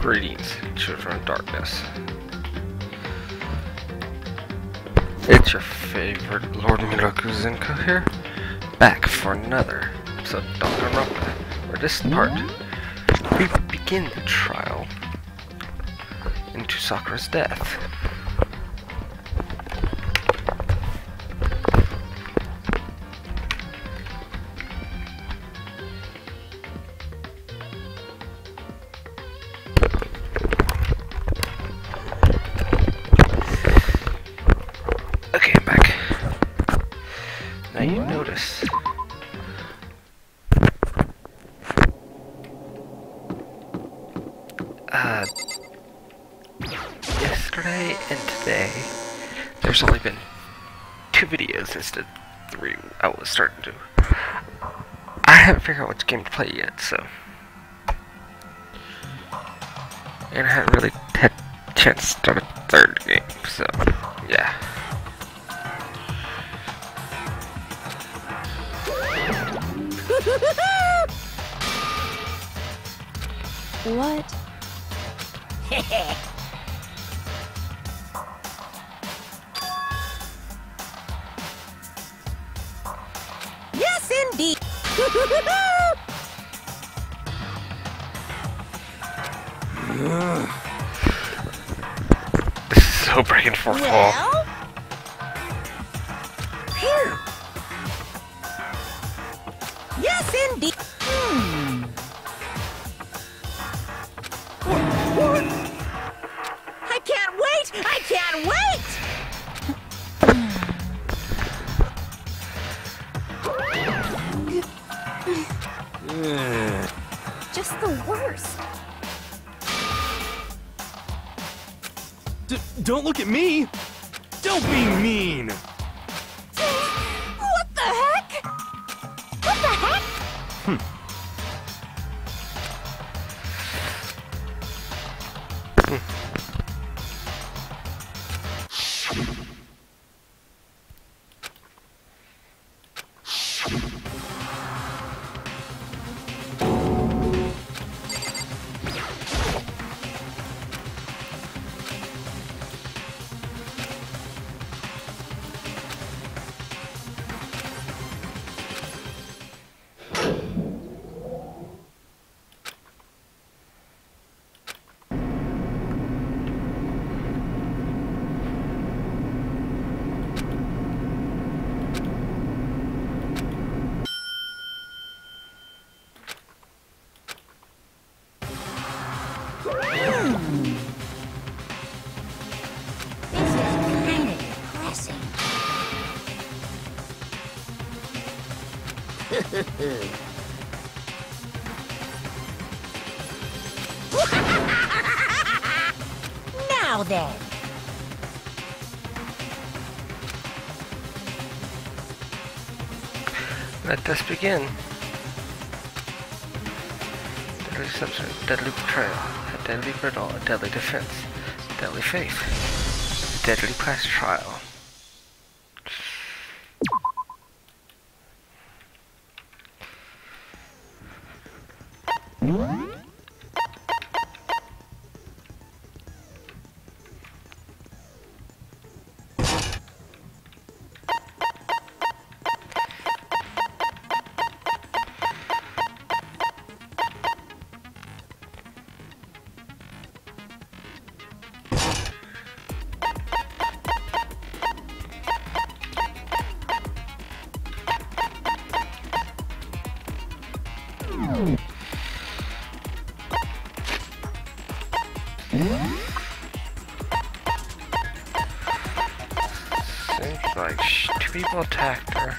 Greetings, children of darkness. It's your favorite Lord Miroku Zenco here, back for another episode of Danganronpa, where this part, we begin the trial into Sakura's death. Okay, I'm back. Now you notice yesterday and today there's only been 2 videos instead of 3 I was starting to. I haven't figured out which game to play yet, so, and I haven't really had a chance to start a 3rd game, so yeah. What? Yes, indeed. This is so breaking fourth wall. Well, here. Yes, indeed. I can't wait! I can't wait! Just the worst. Don't look at me! Don't be mean! What the heck? What the heck? This is kind of depressing. Now then. Let us begin. Deadly substance, deadly betrayal, a deadly riddle, a deadly defense, deadly faith, deadly class trial. Seems like 2 people attacked her.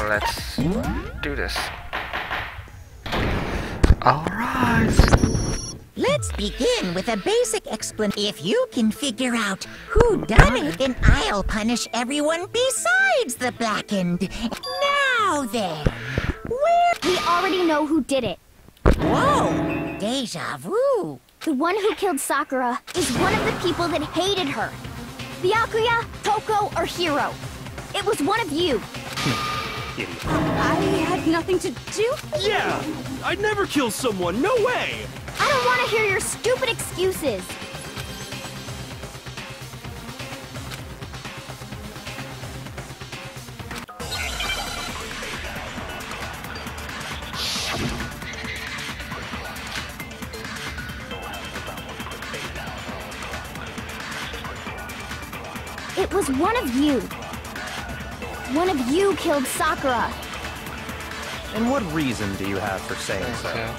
Let's do this. All rise. Let's begin with a basic explanation. If you can figure out who done it, then I'll punish everyone besides the blackened. Now then, where? We already know who did it. Whoa! Deja vu. The one who killed Sakura is one of the people that hated her. Byakuya, Toko, or Hiro. It was one of you. idiot. I had nothing to do. Yeah! I'd never kill someone, no way! I don't want to hear your stupid excuses. It was one of you. One of you killed Sakura. And what reason do you have for saying so?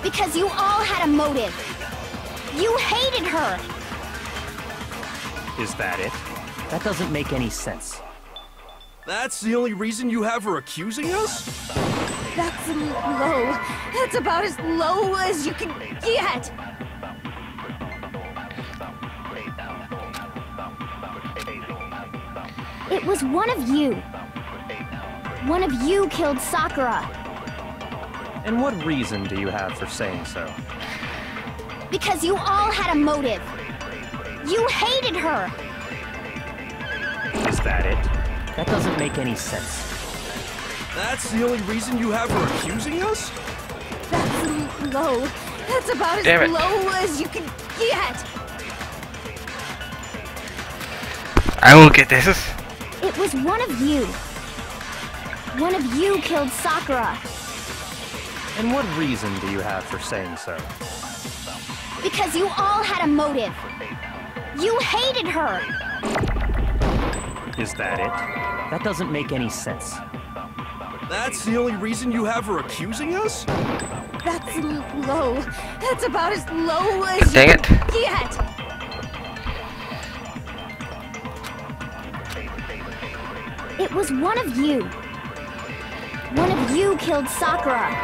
Because you all had a motive. You hated her. Is that it? That doesn't make any sense. That's the only reason you have her accusing us? That's low. That's about as low as you can get. It was one of you. One of you killed Sakura. And what reason do you have for saying so? Because you all had a motive. You hated her. Is that it? That doesn't make any sense. That's the only reason you have her accusing us? That's low. That's about as Damn it. low as you can get. I will get this. It was one of you. One of you killed Sakura. And what reason do you have for saying so? Because you all had a motive. You hated her. Is that it? That doesn't make any sense. That's the only reason you have her accusing us? That's low. That's about as low as Dang you it. can get. It was one of you. One of you killed Sakura.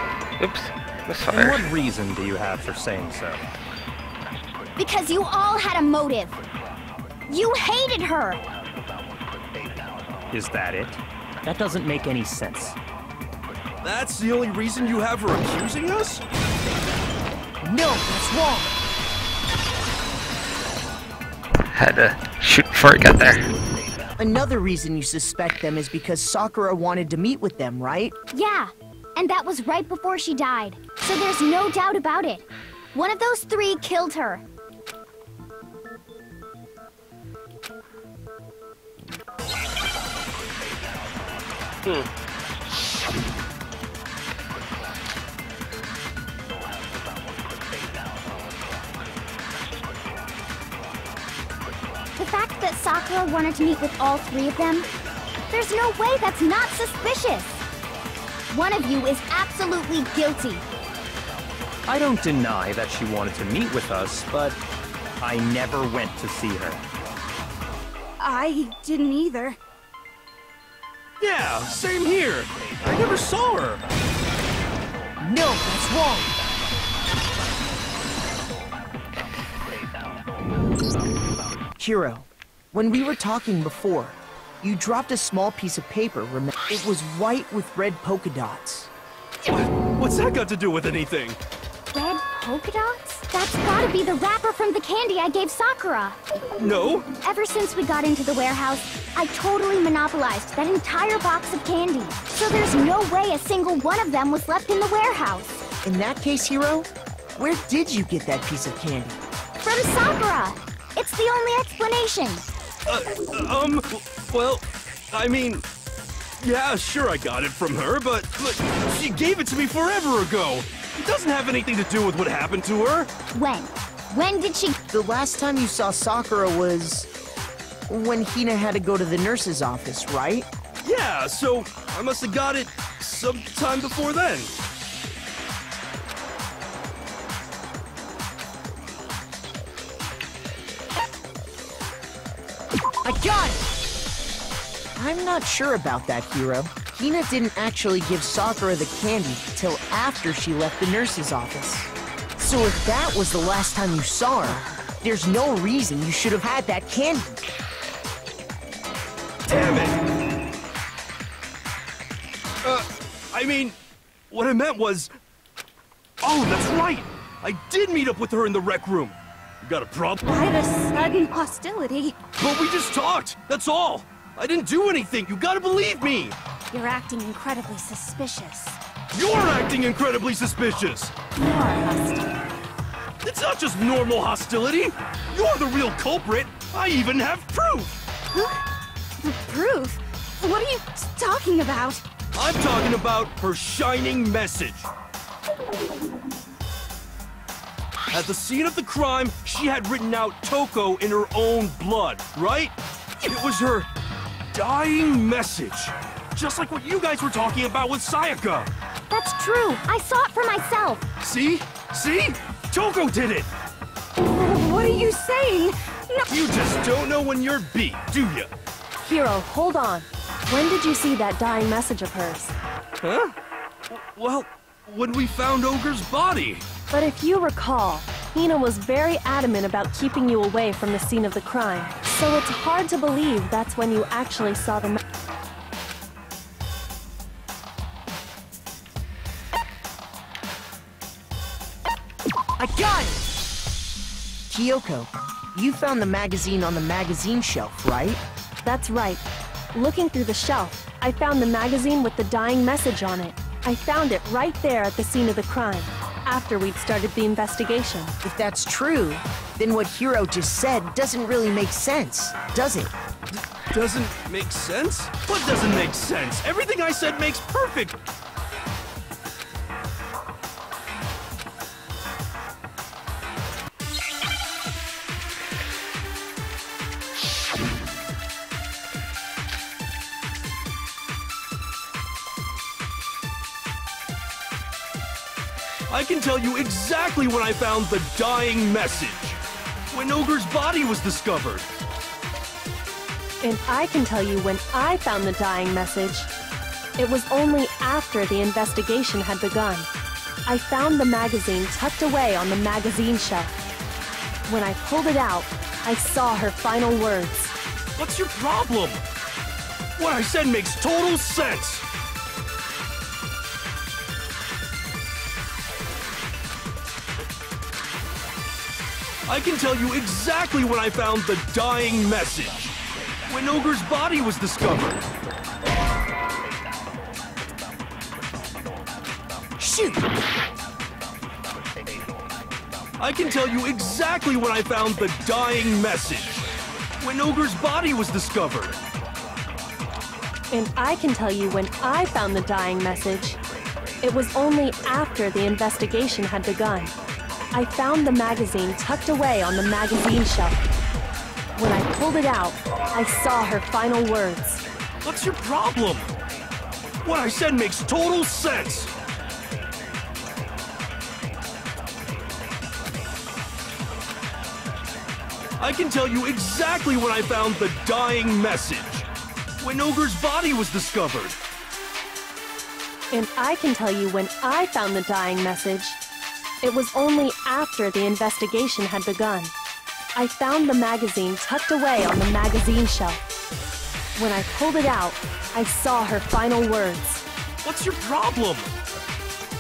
Oops. And Misfire. what reason do you have for saying so? Because you all had a motive. You hated her. Is that it? That doesn't make any sense. That's the only reason you have her accusing us? No, that's wrong. Had to shoot before it got there. Another reason you suspect them is because Sakura wanted to meet with them, right? Yeah, and that was right before she died. So there's no doubt about it. One of those three killed her. The fact that Sakura wanted to meet with all three of them, there's no way that's not suspicious. One of you is absolutely guilty. I don't deny that she wanted to meet with us, but I never went to see her. I didn't either. Yeah, same here. I never saw her. No, that's wrong. Hiro, when we were talking before, you dropped a small piece of paper, remember? It was white with red polka dots. What's that got to do with anything? Red polka dots? That's gotta be the wrapper from the candy I gave Sakura. No? Ever since we got into the warehouse, I totally monopolized that entire box of candy. So there's no way a single one of them was left in the warehouse. In that case, Hiro, where did you get that piece of candy? From Sakura! It's the only explanation. Well, I mean, yeah, sure I got it from her, but look, she gave it to me forever ago. It doesn't have anything to do with what happened to her. When? When did she... The last time you saw Sakura was when Hina had to go to the nurse's office, right? Yeah, so I must have got it sometime before then. I got it! I'm not sure about that, Hiro. Hina didn't actually give Sakura the candy till after she left the nurse's office. So if that was the last time you saw her, there's no reason you should have had that candy. Damn it! I mean, what I meant was... Oh, that's right! I did meet up with her in the rec room. You got a problem? Why the sudden hostility? But we just talked, that's all! I didn't do anything, you gotta believe me! You're acting incredibly suspicious. You're acting incredibly suspicious! You are hostile. It's not just normal hostility! You're the real culprit! I even have proof! Proof? What are you talking about? I'm talking about her shining message. At the scene of the crime, she had written out Toko in her own blood, right? It was her dying message. Just like what you guys were talking about with Sayaka. That's true. I saw it for myself. See? See? Toko did it! What are you saying? No. You just don't know when you're beat, do you? Hiro, hold on. When did you see that dying message of hers? Huh? Well, when we found Ogre's body. But if you recall, Hina was very adamant about keeping you away from the scene of the crime. So it's hard to believe that's when you actually saw the I got it! Kyoko, you found the magazine on the magazine shelf, right? That's right. Looking through the shelf, I found the magazine with the dying message on it. I found it right there at the scene of the crime, after we'd started the investigation. If that's true, then what Hiro just said doesn't really make sense, does it? Doesn't make sense? What doesn't make sense? Everything I said makes perfect. I can tell you exactly when I found the dying message. When Ogre's body was discovered. And I can tell you when I found the dying message. It was only after the investigation had begun. I found the magazine tucked away on the magazine shelf. When I pulled it out, I saw her final words. What's your problem? What I said makes total sense. I can tell you exactly when I found the dying message. When Ogre's body was discovered. Shoot! I can tell you exactly when I found the dying message. When Ogre's body was discovered. And I can tell you when I found the dying message. It was only after the investigation had begun. I found the magazine tucked away on the magazine shelf. When I pulled it out, I saw her final words. What's your problem? What I said makes total sense. I can tell you exactly when I found the dying message. When Ogre's body was discovered. And I can tell you when I found the dying message. It was only after the investigation had begun. I found the magazine tucked away on the magazine shelf. When I pulled it out, I saw her final words. What's your problem?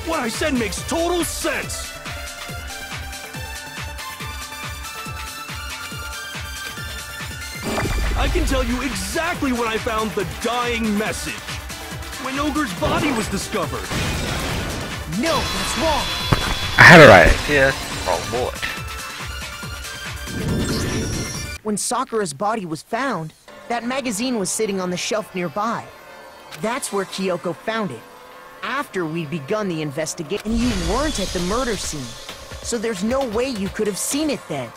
What I said makes total sense. I can tell you exactly when I found the dying message. When Ogre's body was discovered. No, that's wrong! I had it right. Yes, wrong bullet. When Sakura's body was found, that magazine was sitting on the shelf nearby. That's where Kyoko found it. After we'd begun the investigation, and you weren't at the murder scene. So there's no way you could have seen it then.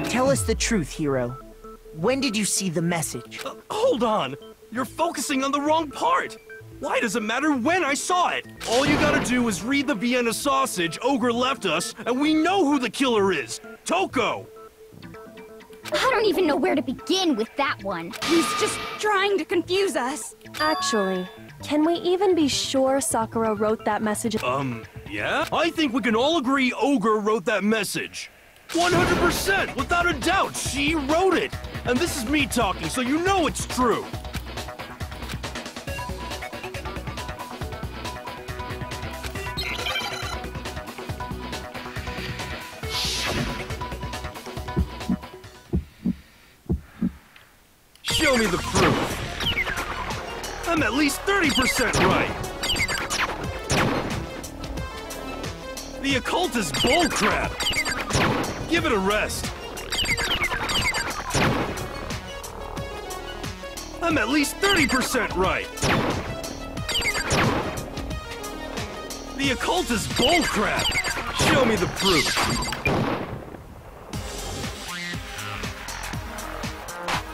Tell us the truth, Hiro. When did you see the message? Hold on! You're focusing on the wrong part! Why does it matter when I saw it? All you gotta do is read the Vienna sausage Ogre left us, and we know who the killer is! Toko! I don't even know where to begin with that one. He's just trying to confuse us. Actually, can we even be sure Sakura wrote that message? Yeah? I think we can all agree Ogre wrote that message. 100%! Without a doubt, she wrote it! And this is me talking, so you know it's true! Show me the proof! I'm at least 30% right. The occult is bullcrap. Give it a rest. I'm at least 30% right. The occult is bullcrap. Show me the proof.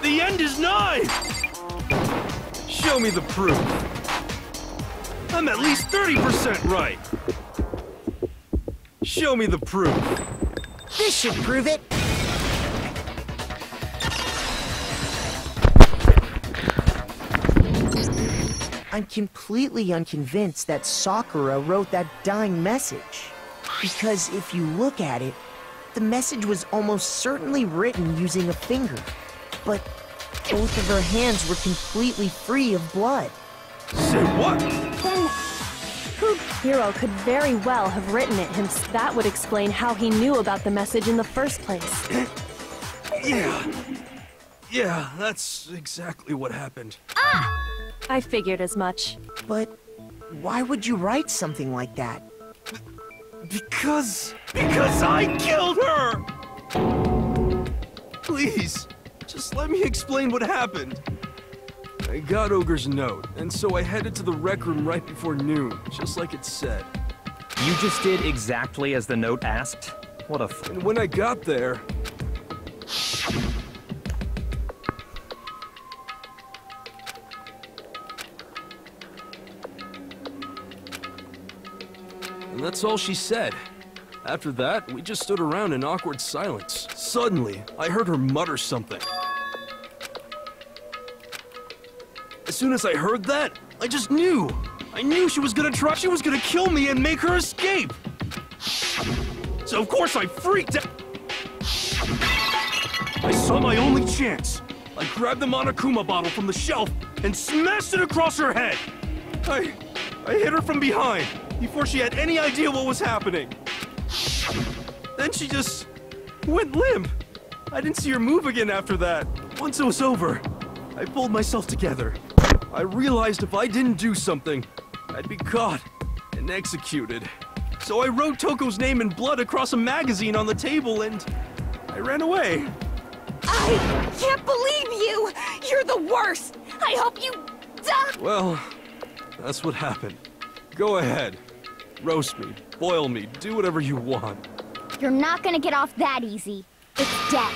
The end is nigh. Show me the proof. I'm at least 30% right. Show me the proof. This should prove it. I'm completely unconvinced that Sakura wrote that dying message. Because if you look at it, the message was almost certainly written using a finger. But both of her hands were completely free of blood. Say what? Then Hiro could very well have written it himself. That would explain how he knew about the message in the first place. Yeah, that's exactly what happened. I figured as much. But why would you write something like that? Because I killed her! Please, just let me explain what happened. I got Ogre's note, and so I headed to the rec room right before noon, just like it said. You just did exactly as the note asked? What a And when I got there... And that's all she said. After that, we just stood around in awkward silence. Suddenly, I heard her mutter something. As soon as I heard that, I just knew. I knew she was gonna kill me and make her escape. So of course I freaked out. I saw my only chance. I grabbed the Monokuma bottle from the shelf and smashed it across her head. I hit her from behind before she had any idea what was happening. Then she just went limp. I didn't see her move again after that. Once it was over, I pulled myself together. I realized if I didn't do something, I'd be caught and executed. So I wrote Toko's name in blood across a magazine on the table and I ran away. I can't believe you! You're the worst! I hope you die! Well, that's what happened. Go ahead. Roast me, boil me, do whatever you want. You're not gonna get off that easy. It's death.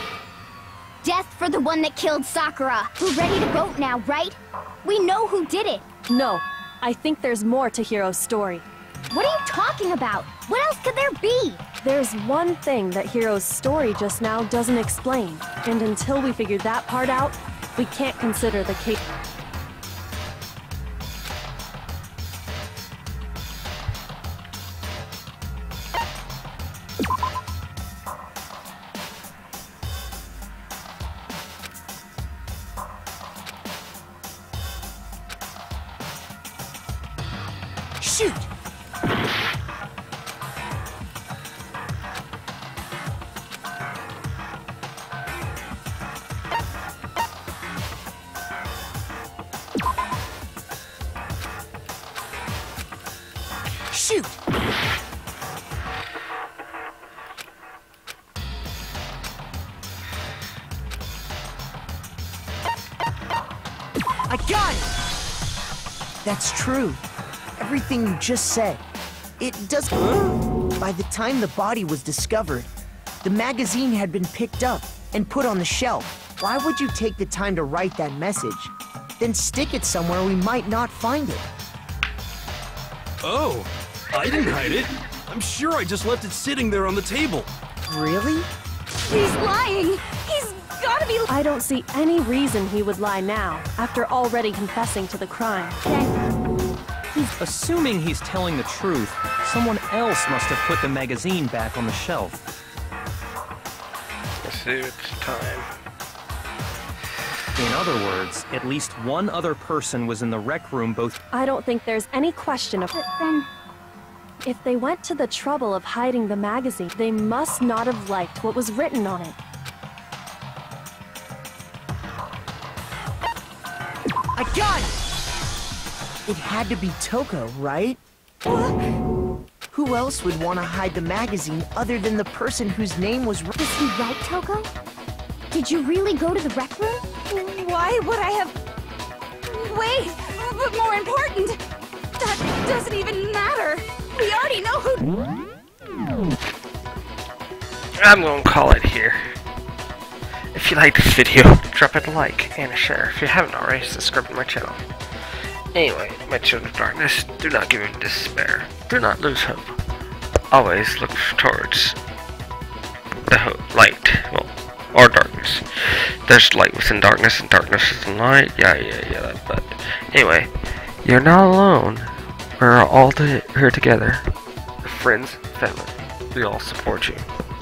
Death for the one that killed Sakura. We're ready to vote now, right? We know who did it. No, I think there's more to Hiro's story. What are you talking about? What else could there be? There's one thing that Hiro's story just now doesn't explain, and until we figure that part out, we can't consider the case. Shoot! Shoot! I got it! That's true. Everything you just said. It does... By the time the body was discovered, the magazine had been picked up and put on the shelf. Why would you take the time to write that message? Then stick it somewhere we might not find it. Oh, I didn't hide it. I'm sure I just left it sitting there on the table. Really? He's lying! He's gotta be... I don't see any reason he would lie now, after already confessing to the crime. Assuming he's telling the truth, someone else must have put the magazine back on the shelf. Let's see, it's time. In other words, at least one other person was in the rec room both... I don't think there's any question of... But then... If they went to the trouble of hiding the magazine, they must not have liked what was written on it. I got it! It had to be Toko, right? Who else would want to hide the magazine other than the person whose name was... Is he right, Toko? Did you really go to the rec room? Why would I have... Wait, but more important, that doesn't even matter. We already know who... I'm gonna call it here. If you like this video, drop it a like and a share. If you haven't already, subscribe to my channel. Anyway, my children of darkness, do not give in despair. Do not lose hope. Always look towards the light, well, or darkness. There's light within darkness, and darkness is in light. Yeah. But anyway, you're not alone. We're all here together. Friends, family. We all support you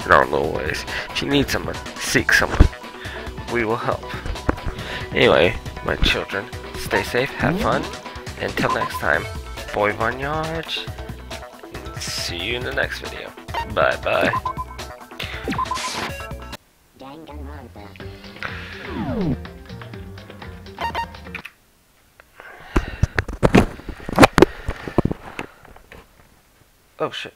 in our little ways. If you need someone, seek someone. We will help. Anyway, my children, stay safe, have fun. Until next time, bon voyage. See you in the next video. Bye bye. Danganronpa. Oh shit.